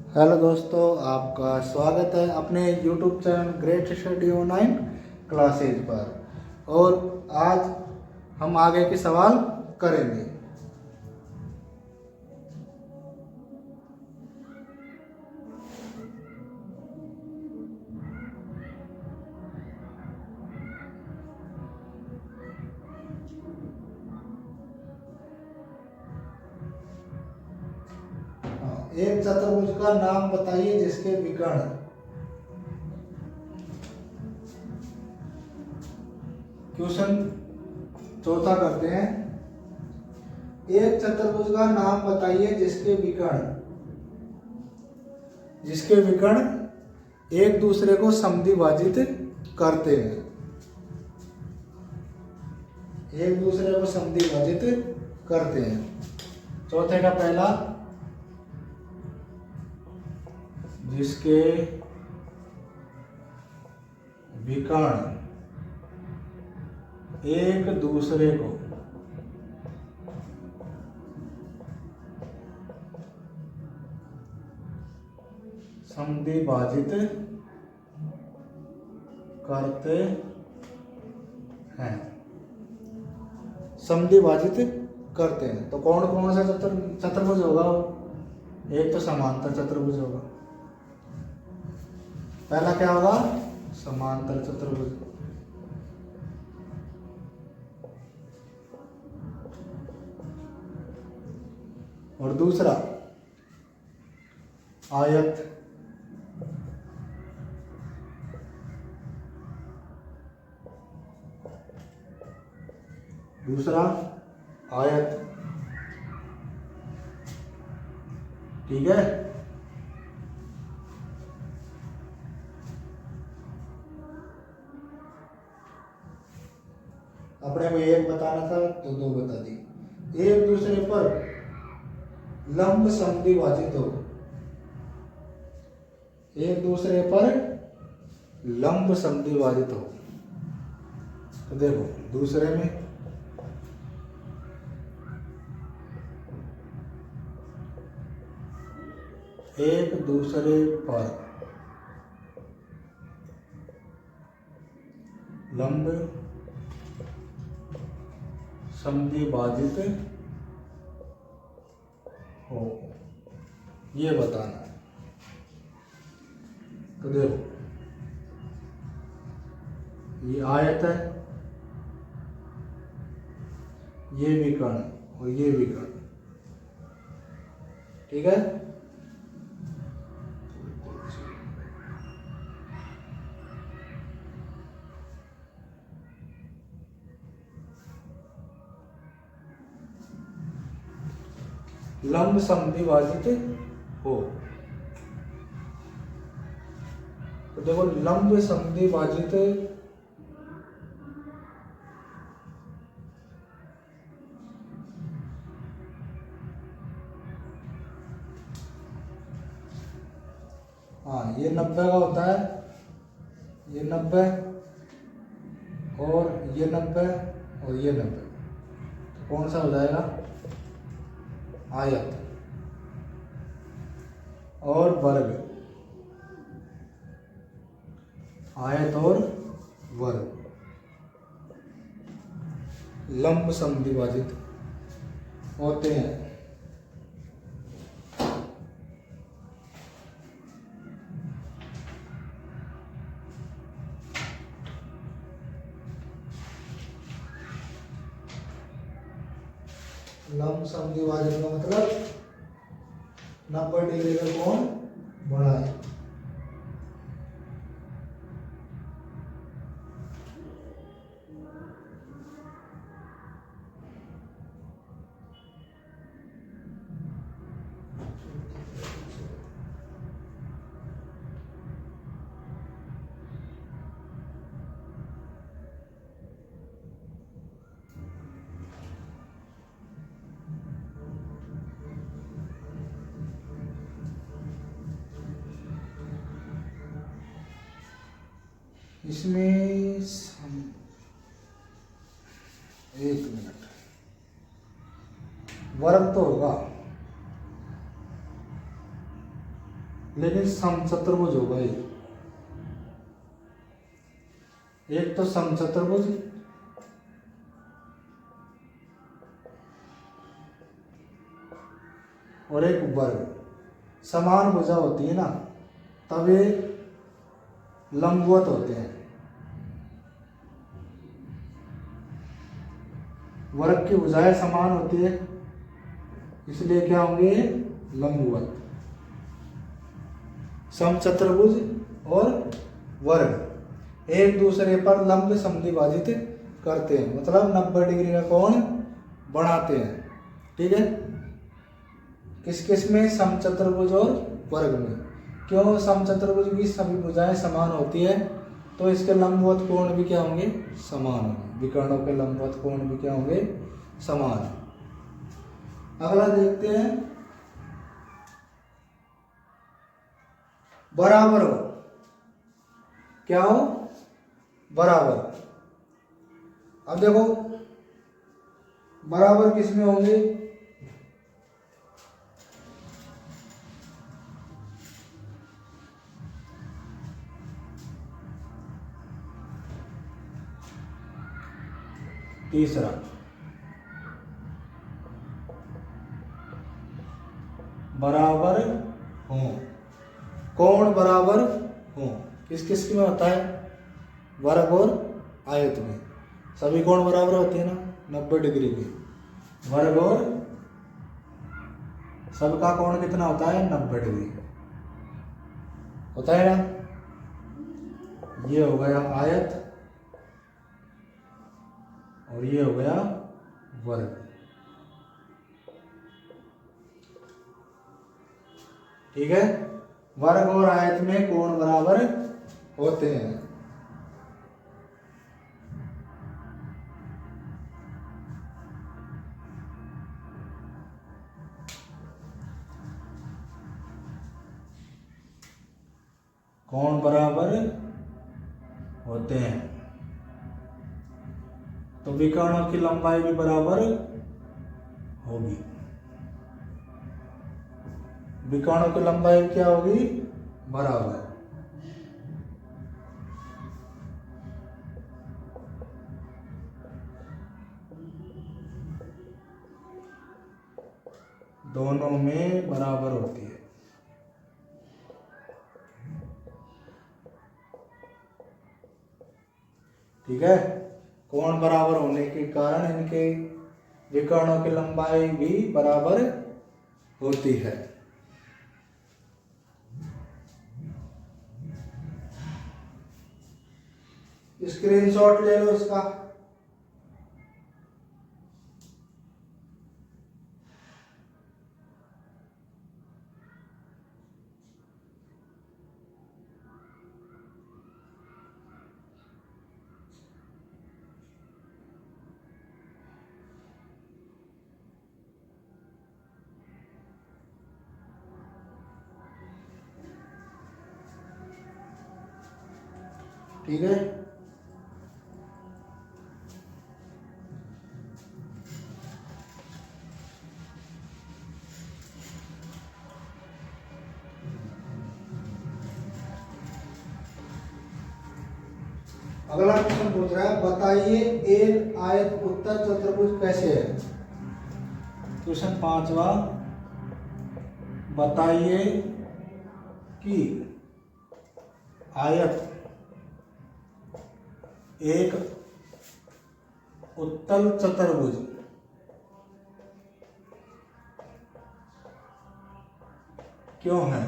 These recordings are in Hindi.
हेलो दोस्तों, आपका स्वागत है अपने YouTube channel great study online classes पर। और आज हम आगे के सवाल करेंगे। एक चतुर्भुज का नाम बताइए जिसके विकर्ण। क्वेश्चन चौथा करते हैं। एक चतुर्भुज का नाम बताइए जिसके विकर्ण एक दूसरे को समद्विभाजित करते हैं। एक दूसरे को समद्विभाजित करते हैं। चौथे का पहला, जिसके विकर्ण एक दूसरे को समद्विभाजित करते हैं। समद्विभाजित करते हैं तो कौन कौन सा चतुर्भुज होगा? एक तो समांतर चतुर्भुज होगा। पहला क्या होगा? समांतर चतुर्भुज। और दूसरा आयत। दूसरा आयत, ठीक है। अपने को एक बताना था तो दो बता दी। एक दूसरे पर लंब समद्विभाजित हो। एक दूसरे पर लंब समद्विभाजित हो तो देखो दूसरे में एक दूसरे पर लंब समद्विभाजित हो, ये बताना है। तो देखो ये आयत है, ये विकर्ण और ये विकर्ण, ठीक है। लंब समद्विभाजित हो तो देखो लंब समद्विभाजित हाँ, ये 90 का होता है, ये 90 और ये 90 और ये 90, तो कौन सा हो जाएगा? आयत। और वर्ग, आयत और वर्ग लंब समद्विभाजित होते हैं। लंब समद्विभाजन का मतलब 90 डिग्री का कोण बनाए। इसमें एक मिनट, वर्ग तो होगा, लेकिन समचतुर्भुज होगा ये। एक तो समचतुर्भुज और एक वर्ग। समान भुजा होती है ना तब ये लंबवत होते हैं। वर्ग की भुजाएं समान होती है इसलिए क्या होंगे लंबवत। समचतुर्भुज और वर्ग एक दूसरे पर लंब समद्विभाजित करते हैं, मतलब 90 डिग्री का कोण बनाते हैं। ठीक है, किस किस में? समचतुर्भुज और वर्ग में। क्यों? समचतुर्भुज की सभी भुजाएं समान होती है तो इसके लंबवत कोण भी क्या होंगे? समान होंगे। विकर्णों के लंबवत कोण भी क्या होंगे? समान। अगला देखते हैं, बराबर हो। क्या हो? बराबर। अब देखो बराबर किस में होंगे? तीसरा, बराबर हो। कोण बराबर हो किस किस में होता है? वर्ग और आयत में। सभी कोण बराबर होते हैं ना 90 डिग्री के। वर्ग और सबका कोण कितना होता है? 90 डिग्री होता है ना। ये हो गया आयत और ये हो गया वर्ग। ठीक है, वर्ग और आयत में कोण बराबर होते हैं। कोण बराबर होते हैं तो विकर्णों की लंबाई भी बराबर होगी। विकर्णों की लंबाई क्या होगी? बराबर। दोनों में बराबर होती है। ठीक है, कोण बराबर होने के कारण इनके विकर्णों की लंबाई भी बराबर होती है। स्क्रीनशॉट ले लो इसका। ठीक है, अगला क्वेश्चन पूछ रहा है, बताइए एक आयत उत्तर चतुर्भुज कैसे है। क्वेश्चन 5वां, बताइए कि आयत एक उत्तल चतुर्भुज क्यों है।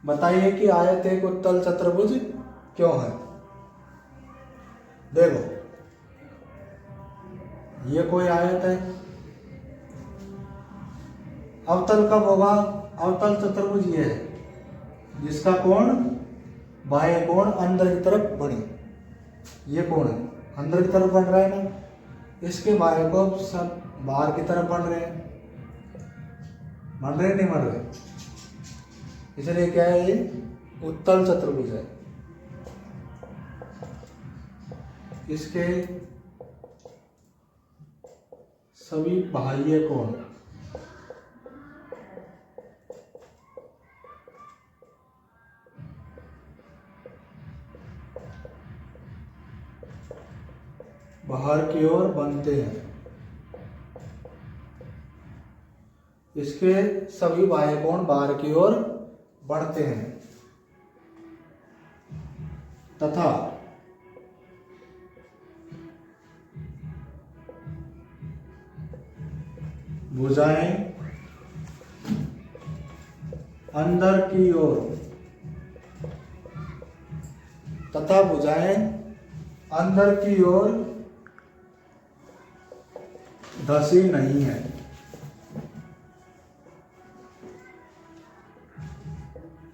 बताइए कि आयत एक उत्तल चतुर्भुज क्यों है। देखो ये कोई आयत है। अवतल कब होगा? अवतल चतुर्भुज ये है जिसका कोण बाह्य कोण अंदर की तरफ बने। ये कोण है अंदर की तरफ बन रहा है ना, इसके बाह्य को सब बाहर की तरफ बन रहे हैं। बन रहे नहीं बन रहे, इसलिए क्या है? ये उत्तल चतुर्भुज है। इसके सभी बाह्य कोण बाहर की ओर बनते हैं। इसके सभी बाह्य कोण बाहर की ओर बढ़ते हैं तथा भुजाएं अंदर की ओर धसी नहीं है।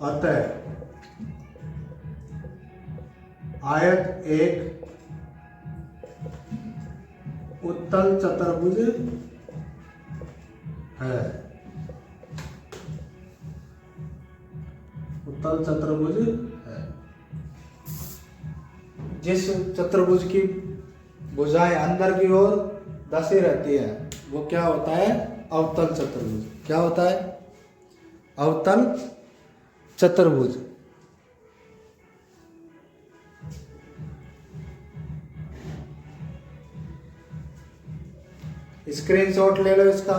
अतः आयत एक उत्तल चतुर्भुज है। उत्तल चतुर्भुज है। जिस चतुर्भुज की भुजाएं अंदर की ओर धसी रहती है वो क्या होता है? अवतल चतुर्भुज। क्या होता है? अवतल चतुर्भुज। स्क्रीनशॉट ले लो इसका।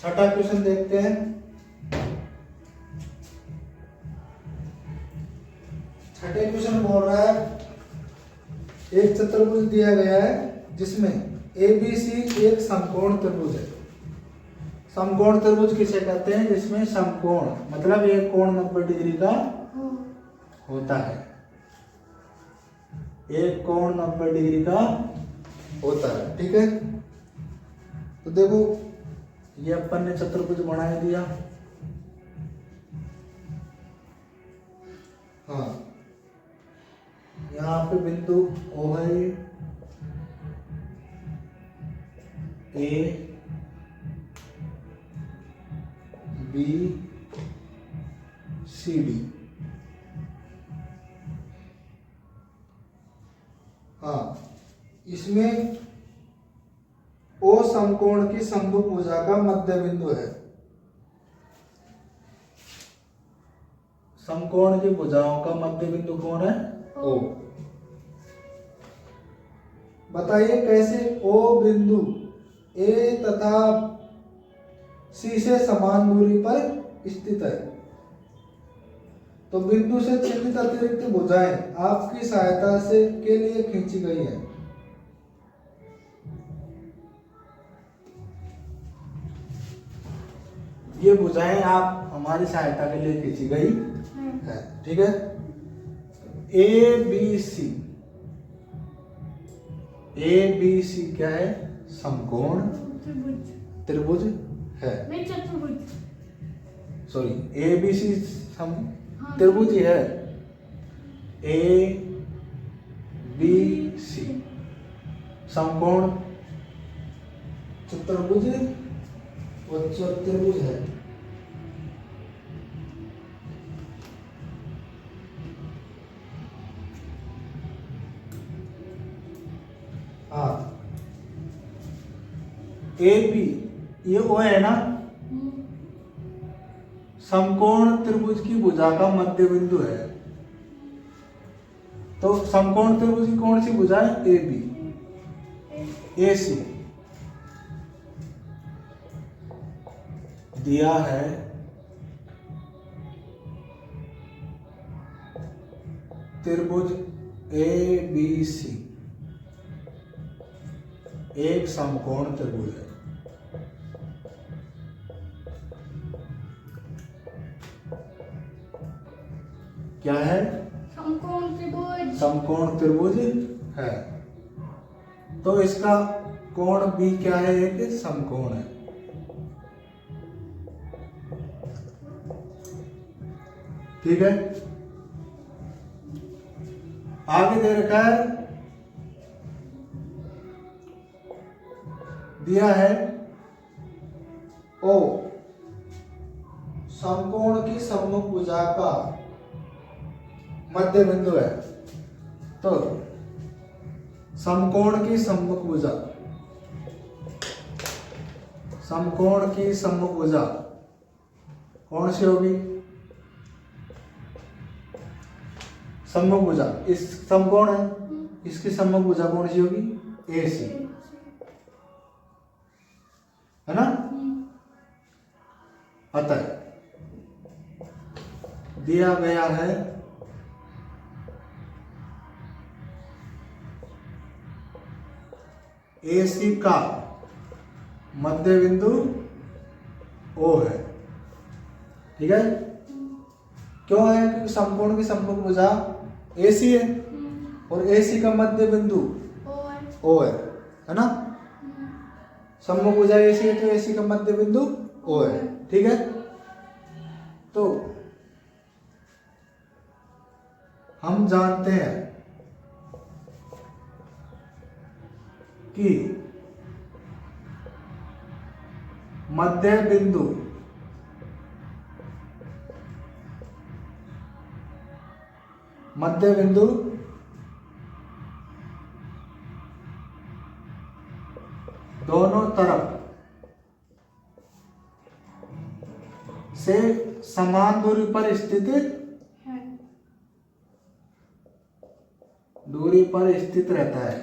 छठा क्वेश्चन देखते हैं। छठे क्वेश्चन बोल रहा है एक चतुर्भुज दिया गया है जिसमें ABC एक समकोण त्रिभुज है। समकोण त्रिभुज किसे कहते हैं? जिसमें समकोण मतलब एक कोण 90 डिग्री का होता है। एक कोण 90 डिग्री का होता है। ठीक है, तो देखो ये अपन ने चतुर्भुज बना दिया। हाँ, यहाँ पे बिंदु O है, A B C D। हाँ, इसमें O समकोण की समभुज भुजा का मध्य बिंदु है। समकोण की भुजाओं का मध्य बिंदु कौन है? O। बताइए कैसे O बिंदु A तथा C से समान दूरी पर स्थित है। तो बिंदु से चिन्हित अतिरिक्त भुजाएं आपकी सहायता से के लिए खींची गई है। ये भुजाएं आप हमारी सहायता के लिए खींची गई है। ठीक है, ABC क्या है? समकोण त्रिभुज है। नहीं, चतुर्भुज। सॉरी, ABC त्रिभुज ही है। ABC समकोण चतुर्भुज व चतुर्भुज है। हाँ, ए बी, ये ओ है ना, समकोण त्रिभुज की भुजा का मध्य बिंदु है। तो समकोण त्रिभुज की कौन सी भुजा है? ए बी, ए सी दिया है त्रिभुज ए बी सी एक समकोण त्रिभुज है। क्या है? समकोण त्रिभुज। समकोण त्रिभुज है। तो इसका कोण भी क्या है? एक समकोण है। ठीक है, आगे दे रखा है, दिया है ओ समकोण की सम्मुख भुजा का मध्य बिंदु है। तो समकोण की सम्मुख भुजा, समकोण की सम्मुख भुजा कौन सी होगी? सम्मुख भुजा, इस समकोण है, इसकी सम्मुख भुजा कौन सी होगी? ए सी, है ना। अतः दिया गया है AC का मध्य बिंदु O है। ठीक है, क्यों है? क्योंकि समकोण की सम्मुख भुजा AC है और AC का मध्य बिंदु O है ना। सम्मुख भुजा AC है तो AC का मध्य बिंदु O है। ठीक है, तो हम जानते हैं कि मध्य बिंदु दोनों तरफ से समान दूरी पर स्थित रहता है।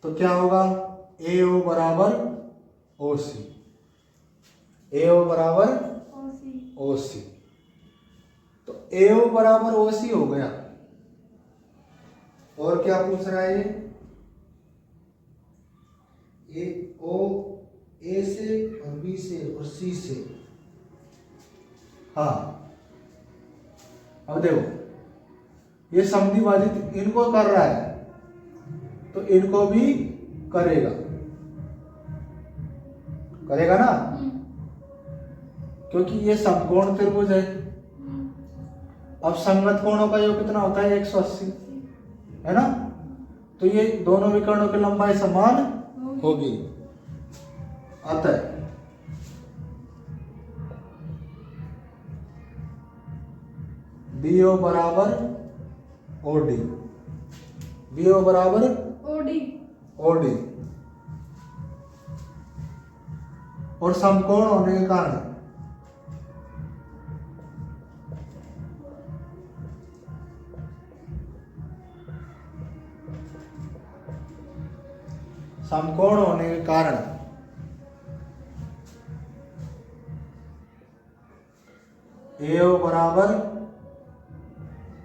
तो क्या होगा? AO बराबर OC, AO बराबर OC। तो AO बराबर OC हो गया। और क्या पूछ रहा है ये? A से और B से और C से। हाँ, अब देखो ये समद्विभाजित इनको कर रहा है तो इनको भी करेगा ना, क्योंकि ये समकोण त्रिभुज है। अब संगत कोणों का योग कितना होता है? 180, है ना। तो ये दोनों विकर्णों की लंबाई समान होगी। अतः BO बराबर OD, BO बराबर OD और समकोण होने के कारण AO बराबर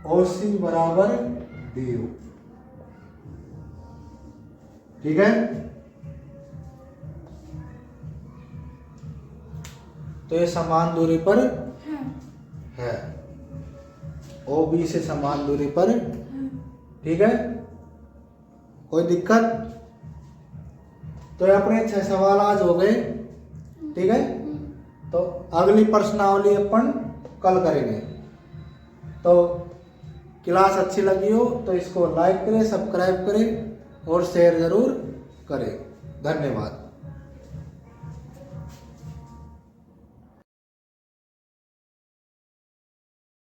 OC बराबर DO। ठीक है, तो ये समान दूरी पर है, OB से समान दूरी पर। ठीक है, कोई दिक्कत? तो ये अपने 6 सवाल आज हो गए। ठीक है, तो अगली प्रश्नावली अपन कल करेंगे। तो क्लास अच्छी लगी हो तो इसको लाइक करें, सब्सक्राइब करें और शेयर जरूर करें। धन्यवाद।